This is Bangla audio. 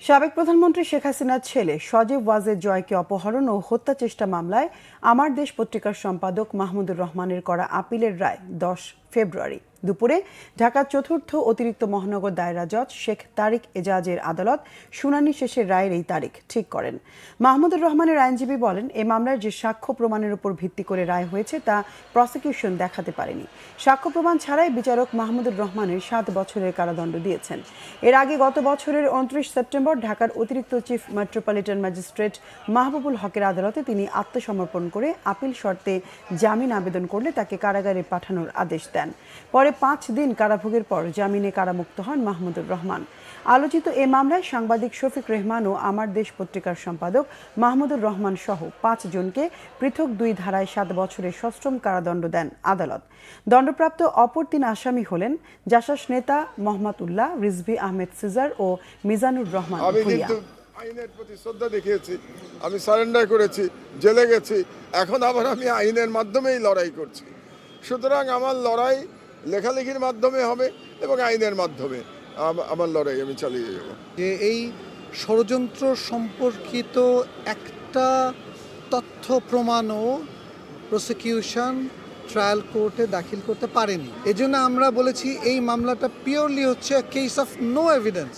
সাবেক প্রধানমন্ত্রী শেখ হাসিনার ছেলে সজীব ওয়াজেদ জয়কে অপহরণ ও হত্যা চেষ্টা মামলায় আমার দেশ পত্রিকার সম্পাদক মাহমুদুর রহমানের করা আপিলের রায় 10 ফেব্রুয়ারি দুপুরে ঢাকার চতুর্থ অতিরিক্ত মহানগর দায়রা জজ শেখ তারিক এজাজের আদালত শুনানি শেষে রায়ের এই তারিখ ঠিক করেন। মাহমুদুর রহমানের আইনজীবী বলেন, এই মামলার যে সাক্ষ্য প্রমাণের উপর ভিত্তি করে রায় হয়েছে তা প্রসিকিউশন দেখাতে পারেনি। সাক্ষ্য প্রমাণ ছাড়াই বিচারক মাহমুদুর রহমানের 7 বছরের কারাদণ্ড দিয়েছেন। এর আগে গত বছরের 29 সেপ্টেম্বর ঢাকার অতিরিক্ত চিফ মেট্রোপলিটন ম্যাজিস্ট্রেট মাহবুবুল হকের আদালতে তিনি আত্মসমর্পণ করে আপিল শর্তে জামিন আবেদন করলে তাকে কারাগারে পাঠানোর আদেশ দেন। পরে 5 দিন কারাভোগের পর জামিনে কারামুক্ত হন মাহমুদুর রহমান। আলোচিত এ মামলায় সাংবাদিক শফিক রেহমান ও আমার দেশ পত্রিকার সম্পাদক মাহমুদুর রহমান সহ 5 জনকে পৃথক 2 ধারায় 7 বছরের সশ্রম কারাদণ্ড দেন আদালত। দণ্ডপ্রাপ্ত অপর 3 আসামি হলেন জাসাস নেতা মোহাম্মদ উল্লাহ, রিজভী আহমেদ সিজার ও মিজানুর রহমান ভুঁইয়া। আইনের প্রতি শ্রদ্ধা দেখিয়েছি, আমি সারেন্ডার করেছি, জেলে গেছি, এখন আবার আমি আইনের মাধ্যমেই লড়াই করছি। সুতরাং আমার লড়াই লেখালেখির মাধ্যমে হবে এবং আইনের মাধ্যমে আমার লড়াই আমি চালিয়ে যাব। যে এই ষড়যন্ত্র সম্পর্কিত একটা তথ্য প্রমাণও প্রসিকিউশন ট্রায়াল কোর্টে দাখিল করতে পারেনি। এজন্য আমরা বলেছি এই মামলাটা পিওরলি হচ্ছে কেস অফ নো এভিডেন্স।